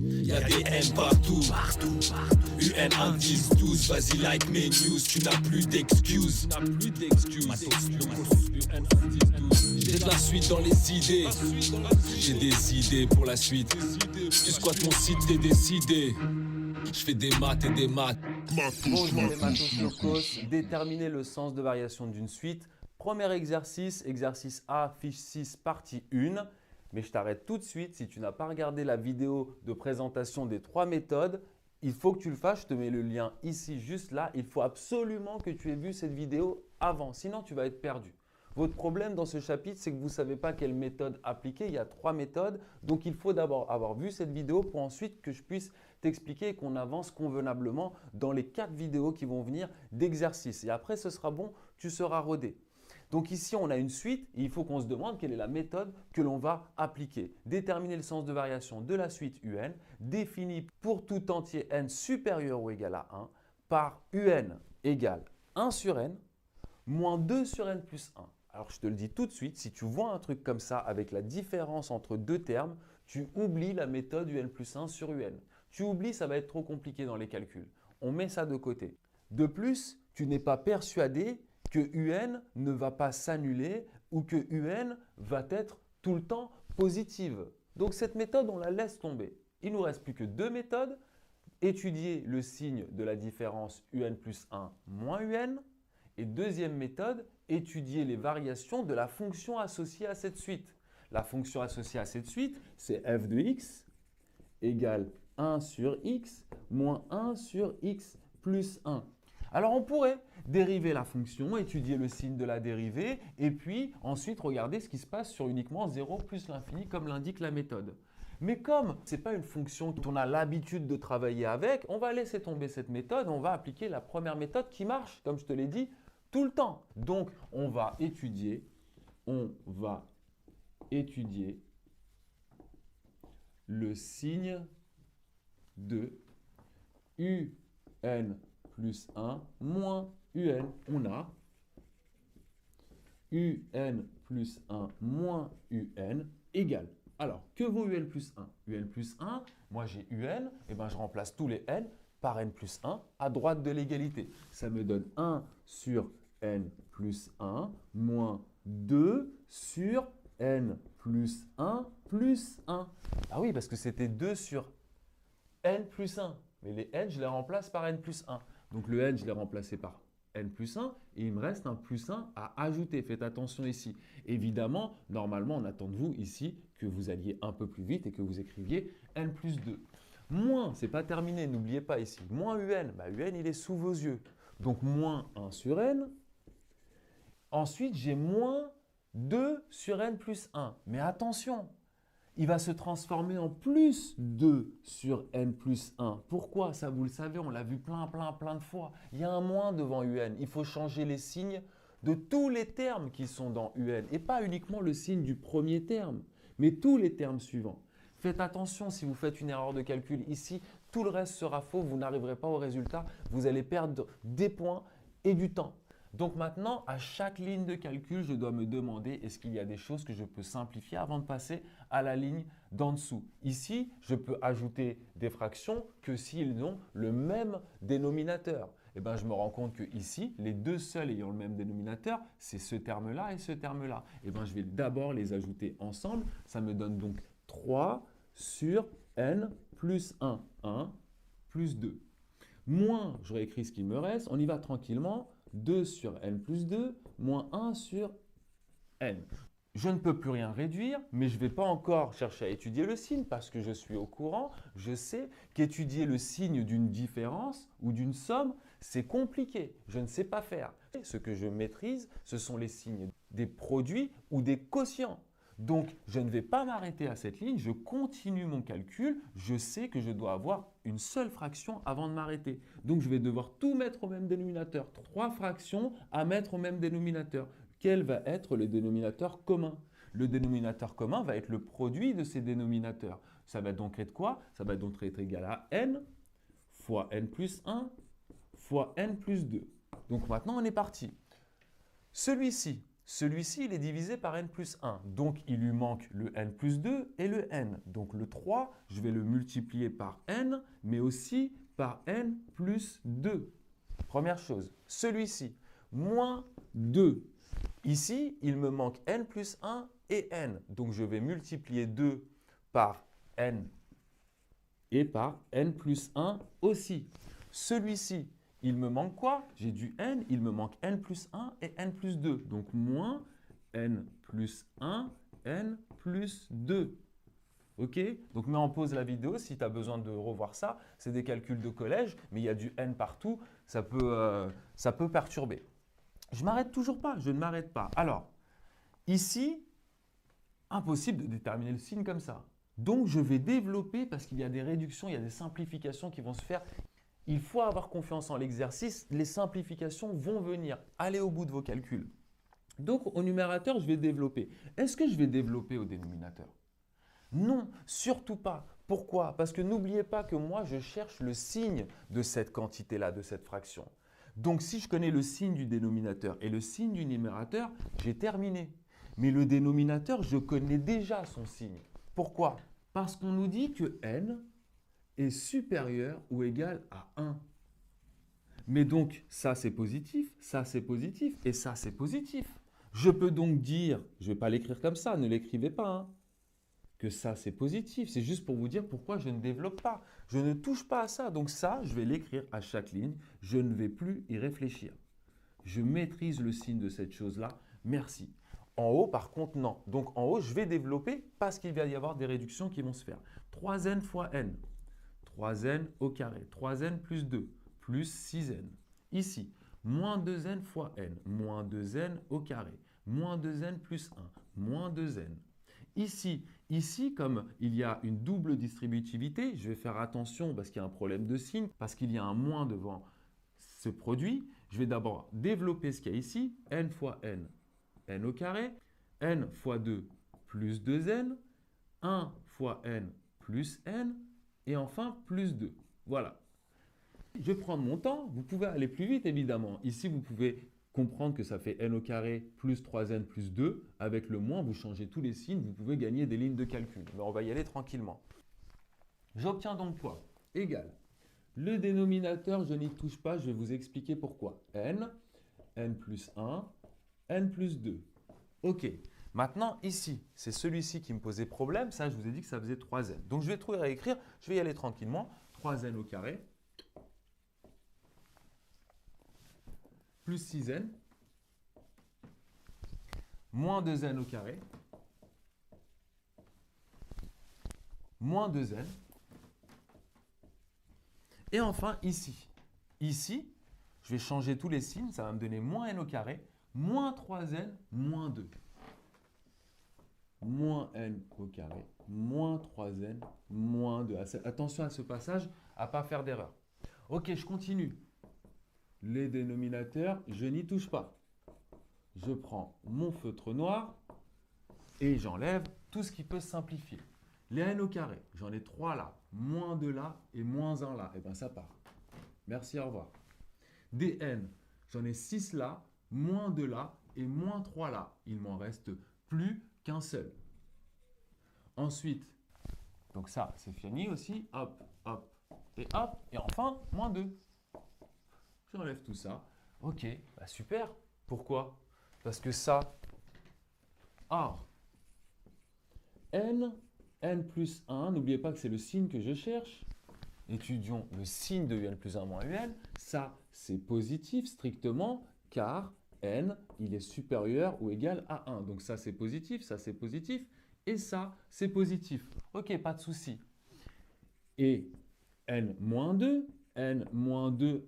Y'a des haines partout, UN 1, 10, 12, vas-y like mes news, tu n'as plus d'excuses. J'ai de la suite dans les idées, j'ai des idées pour la suite. Tu squattes mon site, t'es décidé. Je fais des maths et des maths. Bonjour les mathos locos, déterminer le sens de variation d'une suite. Premier exercice, exercice A, fiche 6, partie 1. Mais je t'arrête tout de suite, si tu n'as pas regardé la vidéo de présentation des 3 méthodes, il faut que tu le fasses, je te mets le lien ici, juste là. Il faut absolument que tu aies vu cette vidéo avant, sinon tu vas être perdu. Votre problème dans ce chapitre, c'est que vous ne savez pas quelle méthode appliquer. Il y a 3 méthodes, donc il faut d'abord avoir vu cette vidéo pour ensuite que je puisse t'expliquer et qu'on avance convenablement dans les 4 vidéos qui vont venir d'exercices. Et après, ce sera bon, tu seras rodé. Donc ici, on a une suite et il faut qu'on se demande quelle est la méthode que l'on va appliquer. Déterminer le sens de variation de la suite UN, défini pour tout entier n supérieur ou égal à 1 par UN égale 1 sur n moins 2 sur n plus 1. Alors, je te le dis tout de suite, si tu vois un truc comme ça avec la différence entre deux termes, tu oublies la méthode UN plus 1 sur UN. Tu oublies, ça va être trop compliqué dans les calculs. On met ça de côté. De plus, tu n'es pas persuadé que UN ne va pas s'annuler ou que UN va être tout le temps positive. Donc, cette méthode, on la laisse tomber. Il ne nous reste plus que 2 méthodes. Étudier le signe de la différence UN plus 1 moins UN. Et deuxième méthode, étudier les variations de la fonction associée à cette suite. La fonction associée à cette suite, c'est f de x égale 1 sur x moins 1 sur x plus 1. Alors, on pourrait dériver la fonction, étudier le signe de la dérivée et puis ensuite regarder ce qui se passe sur uniquement 0 plus l'infini comme l'indique la méthode. Mais comme ce n'est pas une fonction qu'on a l'habitude de travailler avec, on va laisser tomber cette méthode, on va appliquer la première méthode qui marche, comme je te l'ai dit, tout le temps. Donc, on va étudier le signe de UN plus 1 moins UN. On a UN plus 1 moins UN égale. Alors, que vaut UN plus 1? UN plus 1, moi j'ai UN, et ben je remplace tous les N par N plus 1 à droite de l'égalité. Ça me donne 1 sur N plus 1 moins 2 sur N plus 1 plus 1. Ah oui, parce que c'était 2 sur N plus 1. Mais les N, je les remplace par N plus 1. Donc le N, je l'ai remplacé par N plus 1 et il me reste un plus 1 à ajouter. Faites attention ici. Évidemment, normalement, on attend de vous ici que vous alliez un peu plus vite et que vous écriviez N plus 2. Moins, ce n'est pas terminé, n'oubliez pas ici. Moins UN, UN, il est sous vos yeux. Donc moins 1 sur N. Ensuite, j'ai moins 2 sur N plus 1. Mais attention, il va se transformer en plus 2 sur N plus 1. Pourquoi? Ça, vous le savez, on l'a vu plein de fois. Il y a un moins devant UN. Il faut changer les signes de tous les termes qui sont dans UN. Et pas uniquement le signe du premier terme, mais tous les termes suivants. Faites attention, si vous faites une erreur de calcul ici, tout le reste sera faux. Vous n'arriverez pas au résultat. Vous allez perdre des points et du temps. Donc maintenant, à chaque ligne de calcul, je dois me demander est-ce qu'il y a des choses que je peux simplifier avant de passer à la ligne d'en dessous. Ici, je peux ajouter des fractions que s'ils ont le même dénominateur. Et bien, je me rends compte que ici, les deux seuls ayant le même dénominateur, c'est ce terme-là et ce terme-là. Et bien, je vais d'abord les ajouter ensemble. Ça me donne donc 3 sur n plus 1, 1 plus 2. Moins, je réécris ce qu'il me reste, on y va tranquillement. 2 sur n plus 2, moins 1 sur n. Je ne peux plus rien réduire, mais je ne vais pas encore chercher à étudier le signe parce que je suis au courant. Je sais qu'étudier le signe d'une différence ou d'une somme, c'est compliqué. Je ne sais pas faire. Ce que je maîtrise, ce sont les signes des produits ou des quotients. Donc, je ne vais pas m'arrêter à cette ligne, je continue mon calcul, je sais que je dois avoir une seule fraction avant de m'arrêter. Donc, je vais devoir tout mettre au même dénominateur. 3 fractions à mettre au même dénominateur. Quel va être le dénominateur commun? Le dénominateur commun va être le produit de ces dénominateurs. Ça va donc être quoi? Ça va donc être égal à n fois n plus 1 fois n plus 2. Donc, maintenant, on est parti. Celui-ci, Celui-ci, il est divisé par n plus 1. Donc, il lui manque le n plus 2 et le n. Donc, le 3, je vais le multiplier par n, mais aussi par n plus 2. Première chose. Celui-ci, moins 2. Ici, il me manque n plus 1 et n. Donc, je vais multiplier 2 par n et par n plus 1 aussi. Celui-ci, il me manque quoi? J'ai du n, il me manque n plus 1 et n plus 2. Donc, moins n plus 1, n plus 2. OK? Donc, mets en pause la vidéo si tu as besoin de revoir ça. C'est des calculs de collège, mais il y a du n partout. Ça peut perturber. Je ne m'arrête toujours pas, je ne m'arrête pas. Alors, ici, impossible de déterminer le signe comme ça. Donc, je vais développer parce qu'il y a des réductions, il y a des simplifications qui vont se faire. Il faut avoir confiance en l'exercice. Les simplifications vont venir. Allez au bout de vos calculs. Donc, au numérateur, je vais développer. Est-ce que je vais développer au dénominateur? Non, surtout pas. Pourquoi? Parce que n'oubliez pas que moi, je cherche le signe de cette quantité-là, de cette fraction. Donc, si je connais le signe du dénominateur et le signe du numérateur, j'ai terminé. Mais le dénominateur, je connais déjà son signe. Pourquoi? Parce qu'on nous dit que n est supérieur ou égal à 1. Mais donc, ça c'est positif, ça c'est positif et ça c'est positif. Je peux donc dire, je ne vais pas l'écrire comme ça, ne l'écrivez pas, hein, que ça c'est positif. C'est juste pour vous dire pourquoi je ne développe pas. Je ne touche pas à ça. Donc ça, je vais l'écrire à chaque ligne. Je ne vais plus y réfléchir. Je maîtrise le signe de cette chose-là. Merci. En haut, par contre, non. Donc en haut, je vais développer parce qu'il va y avoir des réductions qui vont se faire. 3n fois n. 3n au carré. 3n plus 2 plus 6n. Ici, moins 2n fois n. Moins 2n au carré. Moins 2n plus 1. Moins 2n. Ici, comme il y a une double distributivité, je vais faire attention parce qu'il y a un problème de signe, parce qu'il y a un moins devant ce produit. Je vais d'abord développer ce qu'il y a ici, n fois n, n au carré, n fois 2 plus 2n, 1 fois n plus n, et enfin plus 2. Voilà. Je vais prendre mon temps, vous pouvez aller plus vite évidemment. Ici, vous pouvez comprendre que ça fait n au carré plus 3n plus 2. Avec le moins, vous changez tous les signes, vous pouvez gagner des lignes de calcul. Mais on va y aller tranquillement. J'obtiens donc quoi? Égal. Le dénominateur, je n'y touche pas, je vais vous expliquer pourquoi. n plus 1, n plus 2. OK. Maintenant, ici, c'est celui-ci qui me posait problème. Ça, je vous ai dit que ça faisait 3n. Donc, je vais trouver à écrire. Je vais y aller tranquillement. 3n au carré plus 6n moins 2n au carré moins 2n. Et enfin, ici, je vais changer tous les signes. Ça va me donner moins n au carré moins 3n moins 2. Moins n au carré, moins 3n, moins 2. Attention à ce passage, à ne pas faire d'erreur. Ok, je continue. Les dénominateurs, je n'y touche pas. Je prends mon feutre noir et j'enlève tout ce qui peut simplifier. Les n au carré, j'en ai 3 là, moins 2 là et moins 1 là. Et bien ça part. Merci, au revoir. Des n, j'en ai 6 là, moins 2 là et moins 3 là. Il m'en reste plus qu'un seul. Ensuite, donc ça, c'est fini aussi. Hop, hop et hop. Et enfin, moins 2. J'enlève tout ça. Ok, bah super. Pourquoi? Parce que ça, n plus 1, n'oubliez pas que c'est le signe que je cherche. Étudions le signe de un plus 1 moins un. Ça, c'est positif strictement, car n, il est supérieur ou égal à 1. Donc ça, c'est positif, ça, c'est positif, et ça, c'est positif. Ok, pas de souci. Et n-2,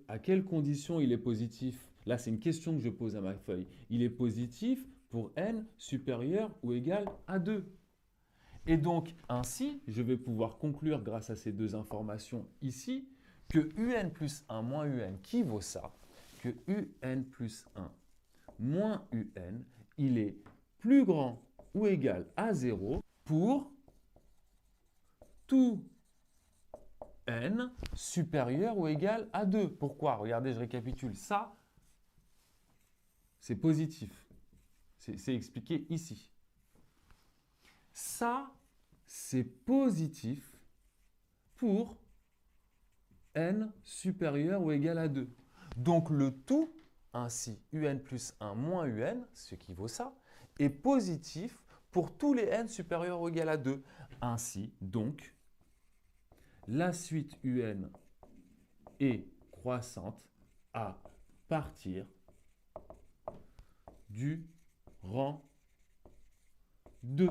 à quelles conditions il est positif? Là, c'est une question que je pose à ma feuille. Il est positif pour n supérieur ou égal à 2. Et donc, ainsi, je vais pouvoir conclure grâce à ces deux informations ici que un plus 1 moins un, qui vaut ça, que un plus 1 moins un, il est plus grand ou égal à 0 pour tout n supérieur ou égal à 2. Pourquoi? Regardez, je récapitule. Ça, c'est positif. C'est expliqué ici. Ça, c'est positif pour n supérieur ou égal à 2. Donc le tout, ainsi un plus 1 moins un, ce qui vaut ça, est positif pour tous les n supérieurs ou égal à 2. Ainsi, donc, la suite un est croissante à partir du rang 2.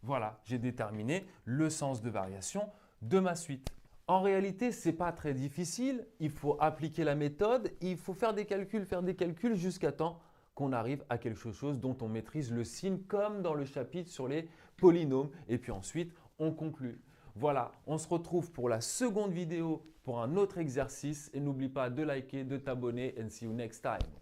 Voilà, j'ai déterminé le sens de variation de ma suite. En réalité, ce n'est pas très difficile. Il faut appliquer la méthode, il faut faire des calculs jusqu'à temps qu'on arrive à quelque chose dont on maîtrise le signe, comme dans le chapitre sur les polynômes. Et puis ensuite, on conclut. Voilà, on se retrouve pour la seconde vidéo pour un autre exercice. Et n'oublie pas de liker, de t'abonner and see you next time.